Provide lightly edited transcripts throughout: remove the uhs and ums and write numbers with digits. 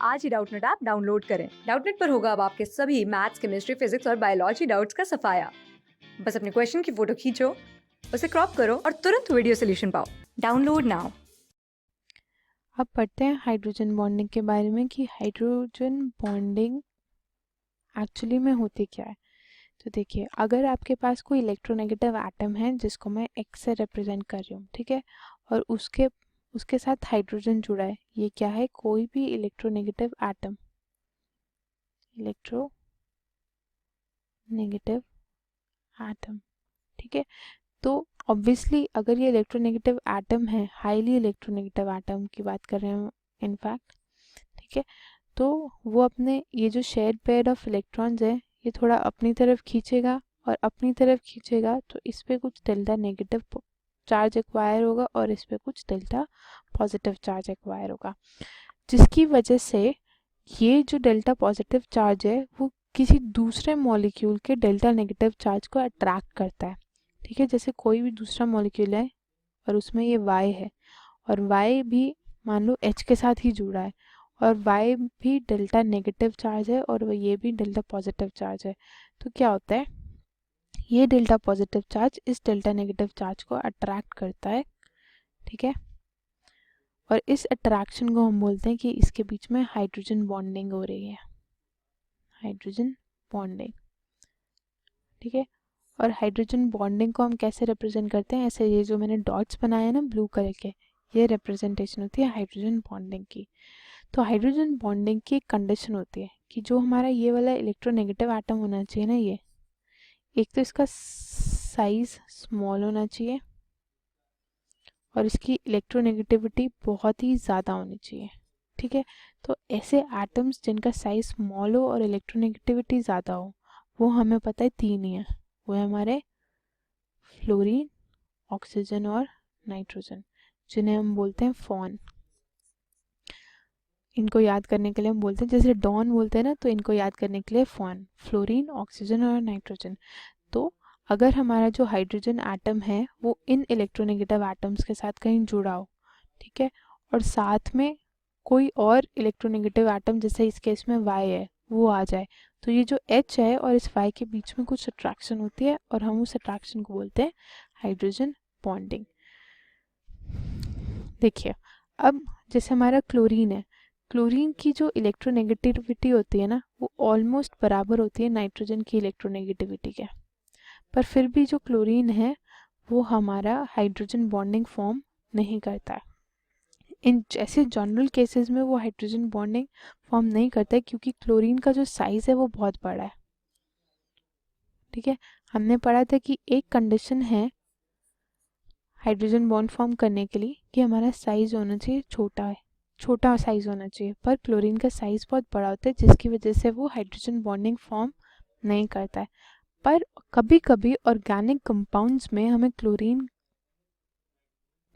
आज ही Doubtnut app download करें। Doubtnut पर होगा अब आपके सभी मैथ्स, केमिस्ट्री, फिजिक्स और बायोलॉजी डाउट्स का सफाया। बस अपने क्वेश्चन की फोटो खींचो, उसे क्रॉप करो और तुरंत वीडियो सोल्यूशन पाओ। Download now. अब पढ़ते हैं हाइड्रोजन बॉन्डिंग के बारे में कि हाइड्रोजन बॉन्डिंग एक्चुअली में होती क्या है। तो देखिए, अगर आपके पास कोई इलेक्ट्रोनेगेटिव एटम है जिसको मैं एक्स से रिप्रेजेंट कर रही हूँ, ठीक है, और उसके उसके साथ हाइड्रोजन जुड़ा है, ये क्या है, कोई भी इलेक्ट्रोनेगेटिव एटम, इलेक्ट्रोनेगेटिव एटम, ठीक है। तो ऑब्वियसली अगर ये इलेक्ट्रोनेगेटिव एटम है, हाईली इलेक्ट्रोनेगेटिव एटम की बात कर रहे हैं इनफैक्ट, ठीक है, तो वो अपने ये जो शेयर्ड पेयर ऑफ इलेक्ट्रॉन्स है, ये थोड़ा अपनी तरफ खींचेगा, और अपनी तरफ खींचेगा तो इस पे कुछ डेल्टा नेगेटिव चार्ज एक्वायर होगा और इस पे कुछ डेल्टा पॉजिटिव चार्ज एक्वायर होगा, जिसकी वजह से ये जो डेल्टा पॉजिटिव चार्ज है वो किसी दूसरे मॉलिक्यूल के डेल्टा नेगेटिव चार्ज को अट्रैक्ट करता है, ठीक है। जैसे कोई भी दूसरा मॉलिक्यूल है और उसमें ये Y है, और Y भी मान लो H के साथ ही जुड़ा है, और Y भी डेल्टा नेगेटिव चार्ज है और ये भी डेल्टा पॉजिटिव चार्ज है, तो क्या होता है, ये डेल्टा पॉजिटिव चार्ज इस डेल्टा नेगेटिव चार्ज को अट्रैक्ट करता है, ठीक है। और इस अट्रैक्शन को हम बोलते हैं कि इसके बीच में हाइड्रोजन बॉन्डिंग हो रही है, हाइड्रोजन बॉन्डिंग, ठीक है। और हाइड्रोजन बॉन्डिंग को हम कैसे रिप्रेजेंट करते हैं, ऐसे ये जो मैंने डॉट्स बनाए हैं ना ब्लू कलर के, ये रिप्रेजेंटेशन होती है हाइड्रोजन बॉन्डिंग की। तो हाइड्रोजन बॉन्डिंग की एक कंडीशन होती है कि जो हमारा ये वाला इलेक्ट्रोनेगेटिव एटम होना चाहिए ना, ये एक तो इसका साइज स्मॉल होना चाहिए और इसकी इलेक्ट्रोनेगेटिविटी बहुत ही ज़्यादा होनी चाहिए, ठीक है। तो ऐसे एटम्स जिनका साइज स्मॉल हो और इलेक्ट्रोनेगेटिविटी ज़्यादा हो, वो हमें पता है तीन ही है, वो है हमारे फ्लोरीन, ऑक्सीजन और नाइट्रोजन, जिन्हें हम बोलते हैं फॉन। इनको याद करने के लिए हम बोलते हैं, जैसे डॉन बोलते हैं ना, तो इनको याद करने के लिए फॉन, फ्लोरीन, ऑक्सीजन और नाइट्रोजन। तो अगर हमारा जो हाइड्रोजन एटम है वो इन इलेक्ट्रोनेगेटिव एटम्स के साथ कहीं जुड़ा हो, ठीक है, और साथ में कोई और इलेक्ट्रोनेगेटिव एटम, जैसे इस केस में Y है, वो आ जाए, तो ये जो H है और इस Y के बीच में कुछ अट्रैक्शन होती है और हम उस अट्रैक्शन को बोलते हैं हाइड्रोजन बॉन्डिंग। देखिए, अब जैसे हमारा क्लोरीन है, क्लोरीन की जो इलेक्ट्रोनेगेटिविटी होती है ना, वो ऑलमोस्ट बराबर होती है नाइट्रोजन की इलेक्ट्रोनेगेटिविटी के, पर फिर भी जो क्लोरीन है वो हमारा हाइड्रोजन बॉन्डिंग फॉर्म नहीं करता है। इन जैसे जनरल केसेस में वो हाइड्रोजन बॉन्डिंग फॉर्म नहीं करता है क्योंकि क्लोरीन का जो साइज है वो बहुत बड़ा है, ठीक है। हमने पढ़ा था कि एक कंडीशन है हाइड्रोजन बॉन्ड फॉर्म करने के लिए कि हमारा साइज होना चाहिए छोटा है, छोटा साइज होना चाहिए, पर क्लोरीन का साइज बहुत बड़ा होता है जिसकी वजह से वो हाइड्रोजन बॉन्डिंग फॉर्म नहीं करता है। पर कभी कभी ऑर्गेनिक कंपाउंड्स में हमें क्लोरीन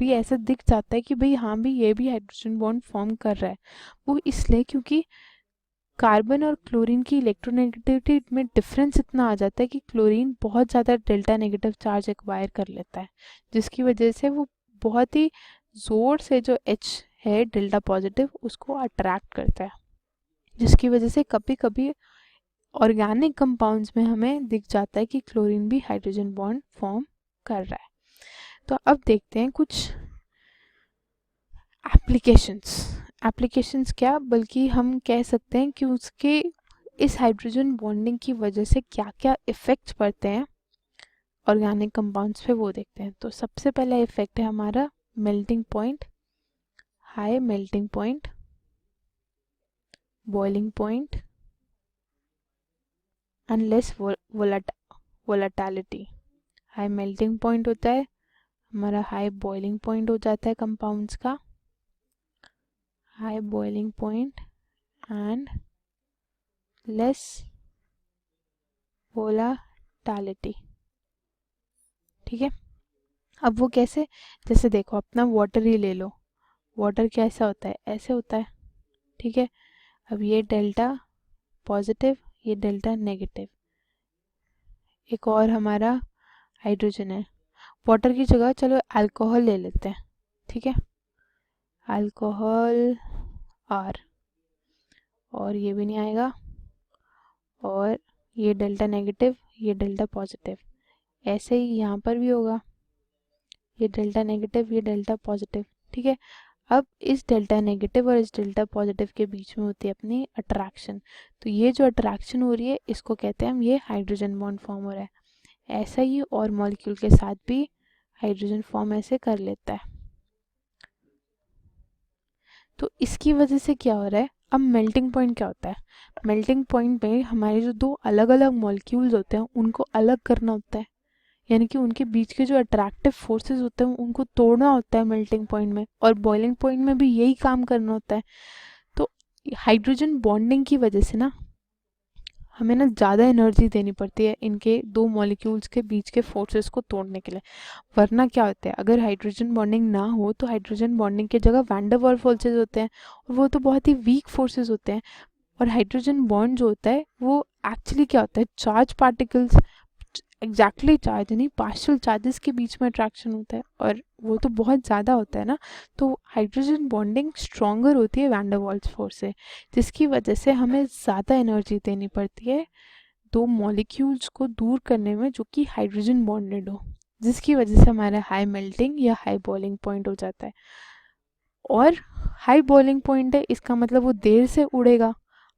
भी ऐसा दिख जाता है कि भाई हाँ भी ये भी हाइड्रोजन बॉन्ड फॉर्म कर रहा है, वो इसलिए क्योंकि कार्बन और क्लोरीन की इलेक्ट्रोनेगेटिविटी में डिफरेंस इतना आ जाता है कि क्लोरीन बहुत ज़्यादा डेल्टा नेगेटिव चार्ज एक्वायर कर लेता है, जिसकी वजह से वो बहुत ही ज़ोर से जो H है डेल्टा पॉजिटिव उसको अट्रैक्ट करता है, जिसकी वजह से कभी कभी ऑर्गेनिक कंपाउंड्स में हमें दिख जाता है कि क्लोरीन भी हाइड्रोजन बॉन्ड फॉर्म कर रहा है। तो अब देखते हैं कुछ एप्लीकेशंस क्या, बल्कि हम कह सकते हैं कि उसके इस हाइड्रोजन बॉन्डिंग की वजह से क्या क्या इफ़ेक्ट्स पड़ते हैं ऑर्गेनिक कंपाउंड्स पे, वो देखते हैं। तो सबसे पहला इफेक्ट है हमारा melting point, high melting point, boiling point and less volatility. High melting point होता है हमारा, हाई बॉइलिंग पॉइंट हो जाता है कंपाउंड्स का, high boiling point and less volatility, ठीक है। अब वो कैसे, जैसे देखो अपना वाटर ही ले लो, वाटर कैसा होता है, ऐसे होता है, ठीक है। अब ये डेल्टा पॉजिटिव, ये डेल्टा नेगेटिव, एक और हमारा हाइड्रोजन है, वाटर की जगह चलो अल्कोहल ले लेते हैं, ठीक है, अल्कोहल R, और ये भी नहीं आएगा, और ये डेल्टा नेगेटिव, ये डेल्टा पॉजिटिव। ऐसे ही यहाँ पर भी होगा, ये डेल्टा नेगेटिव, ये डेल्टा पॉजिटिव। ठीक है, अब इस डेल्टा नेगेटिव और इस डेल्टा पॉजिटिव के बीच में होती है अपनी अट्रैक्शन। तो ये जो अट्रैक्शन हो रही है इसको कहते हैं हम, ये हाइड्रोजन बॉन्ड फॉर्म हो रहा है। ऐसा ही और मॉलिक्यूल के साथ भी हाइड्रोजन फॉर्म ऐसे कर लेता है। तो इसकी वजह से क्या हो रहा है, अब मेल्टिंग पॉइंट क्या होता है, मेल्टिंग पॉइंट में हमारे जो दो अलग अलग मॉलिक्यूल्स होते हैं उनको अलग करना होता है, यानी कि उनके बीच के जो अट्रैक्टिव फोर्सेस होते हैं उनको तोड़ना होता है मेल्टिंग पॉइंट में, और बॉइलिंग पॉइंट में भी यही काम करना होता है। तो हाइड्रोजन बॉन्डिंग की वजह से ना हमें ना ज़्यादा एनर्जी देनी पड़ती है इनके दो मॉलिक्यूल्स के बीच के फोर्सेस को तोड़ने के लिए। वरना क्या होता है, अगर हाइड्रोजन बॉन्डिंग ना हो तो हाइड्रोजन बॉन्डिंग की जगह वैन डर वाल्स फोर्सेस होते हैं, और वो तो बहुत ही वीक फोर्सेस होते हैं। और हाइड्रोजन बॉन्ड जो होता है वो एक्चुअली क्या होता है, चार्ज पार्टिकल्स, एग्जैक्टली चार्ज नहीं, पार्शियल चार्जेस के बीच में अट्रैक्शन होता है, और वो तो बहुत ज़्यादा होता है ना। तो हाइड्रोजन बॉन्डिंग स्ट्रॉन्गर होती है वैन डर वाल्स फोर्स से, जिसकी वजह से हमें ज़्यादा एनर्जी देनी पड़ती है दो मॉलिक्यूल्स को दूर करने में जो कि हाइड्रोजन बॉन्डेड हो, जिसकी वजह से हमारा हाई मेल्टिंग या हाई बॉइलिंग पॉइंट हो जाता है। और हाई बॉइलिंग पॉइंट है, इसका मतलब वो देर से उड़ेगा।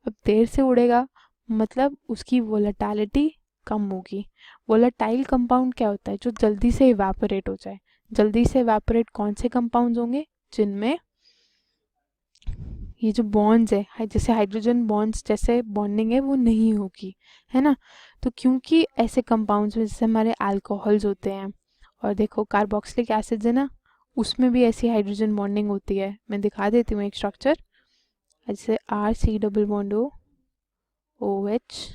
अब देर से उड़ेगा मतलब उसकी वोलेटिलिटी कम होगी। वोलेटाइल कंपाउंड क्या होता है, जो जल्दी से इवेपोरेट हो जाए। जल्दी से इवेपोरेट कौन से कंपाउंड्स होंगे, जिनमें ये जो बॉन्ड्स है, जैसे हाइड्रोजन बॉन्ड्स जैसे बॉन्डिंग है वो नहीं होगी, है ना। तो क्योंकि ऐसे कंपाउंड्स में जैसे हमारे अल्कोहल्स होते हैं, और देखो कार्बोक्सिलिक एसिड्स है ना, उसमें भी ऐसी हाइड्रोजन बॉन्डिंग होती है। मैं दिखा देती हूँ एक स्ट्रक्चर, जैसे RC डबल बॉन्ड OH,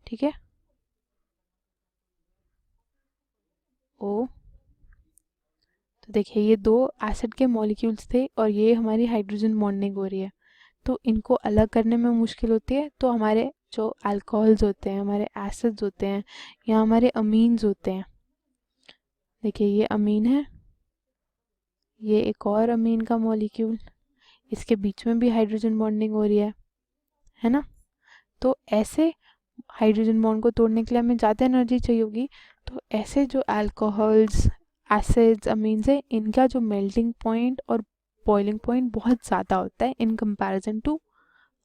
ठीक है, O। तो देखिए ये दो एसिड के मॉलिक्यूल्स थे और ये हमारी हाइड्रोजन बॉन्डिंग हो रही है, तो इनको अलग करने में मुश्किल होती है। तो हमारे जो अल्कोहल्स होते हैं, हमारे एसिड्स होते हैं, या हमारे अमीन्स होते हैं, देखिए ये अमीन है, ये एक और अमीन का मॉलिक्यूल, इसके बीच में भी हाइड्रोजन बॉन्डिंग हो रही है ना। तो ऐसे हाइड्रोजन बॉन्ड को तोड़ने के लिए हमें ज़्यादा एनर्जी चाहिए होगी। तो ऐसे जो अल्कोहल्स, एसिड्स, अमीन्स है, इनका जो मेल्टिंग पॉइंट और बॉइलिंग पॉइंट बहुत ज़्यादा होता है in comparison to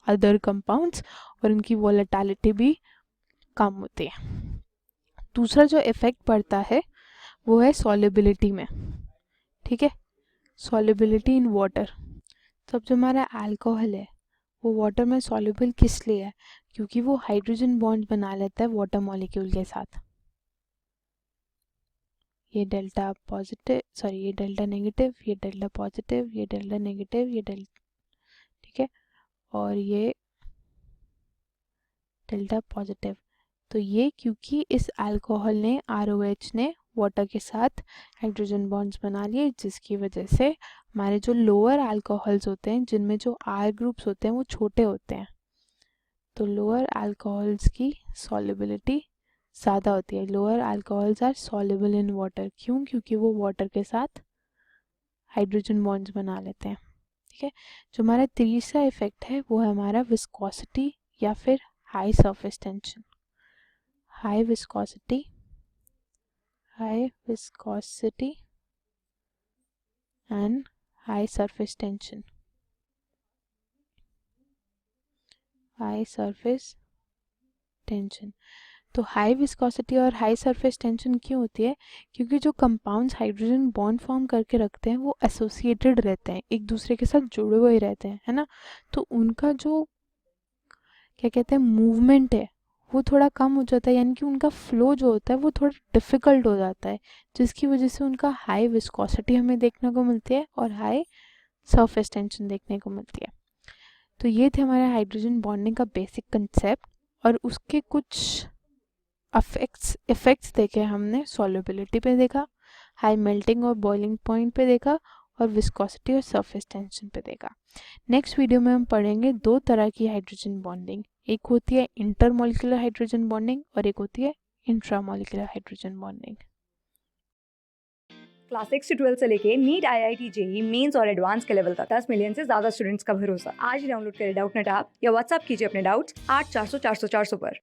other compounds, और इनकी वोलेटिलिटी भी कम होती है। दूसरा जो इफेक्ट पड़ता है वो है सॉल्युबिलिटी में, ठीक है, सॉल्युबिलिटी इन वाटर। तो अब जो हमारा अल्कोहल है वो वाटर में सॉल्युबल किस लिए है, क्योंकि वो हाइड्रोजन बॉन्ड बना लेता है वाटर मॉलिक्यूल के साथ। ये डेल्टा पॉजिटिव, सॉरी ये डेल्टा नेगेटिव, ये डेल्टा पॉजिटिव, ये डेल्टा नेगेटिव, ये डेल्टा, ठीक है, और ये डेल्टा पॉजिटिव। तो ये क्योंकि इस अल्कोहल ने, ROH ने वाटर के साथ हाइड्रोजन बॉन्ड्स बना लिए, जिसकी वजह से हमारे जो लोअर अल्कोहल्स होते हैं, जिनमें जो R ग्रुप्स होते हैं वो छोटे होते हैं, तो लोअर अल्कोहल्स की सॉल्युबिलिटी ज़्यादा होती है। Lower alcohols are soluble in water, क्यों, क्योंकि वो वाटर के साथ हाइड्रोजन बॉन्ड्स बना लेते हैं, ठीक है। जो हमारा तीसरा इफेक्ट है वो है हमारा विस्कोसिटी या फिर high surface tension. High viscosity and high surface tension. High surface tension, तो हाई विस्कोसिटी और हाई सरफेस टेंशन क्यों होती है, क्योंकि जो कंपाउंड्स हाइड्रोजन बॉन्ड फॉर्म करके रखते हैं वो एसोसिएटेड रहते हैं, एक दूसरे के साथ जुड़े हुए रहते हैं, है ना। तो उनका जो क्या कहते हैं मूवमेंट है वो थोड़ा कम हो जाता है, यानी कि उनका फ्लो जो होता है वो थोड़ा डिफ़िकल्ट हो जाता है, जिसकी वजह से उनका हाई विस्कोसिटी हमें देखने को मिलती है और हाई सरफेस टेंशन देखने को मिलती है। तो ये थे हमारे हाइड्रोजन बॉन्डिंग का बेसिक कंसेप्ट, और उसके कुछ इफेक्ट्स देखे हमने। सॉल्युबिलिटी पे देखा, हाई मेल्टिंग और बॉइलिंग पॉइंट पे देखा, और विस्कोसिटी और सरफेस टेंशन पे देखा। नेक्स्ट वीडियो में हम पढ़ेंगे दो तरह की हाइड्रोजन बॉन्डिंग, एक होती है इंटरमॉलिक्यूलर हाइड्रोजन बॉन्डिंग और एक होती है इंट्रामॉलिक्यूलर हाइड्रोजन बॉन्डिंग। क्लास 6 से 12 से लेके नीट, IIT, जेई मेंस और एडवांस के लेवल तक 10 मिलियन से ज्यादा स्टूडेंट्स का भरोसा। आज ही डाउनलोड करें डाउटनेट ऐप या व्हाट्सएप कीजिए अपने डाउट्स 8400 400 400 पर।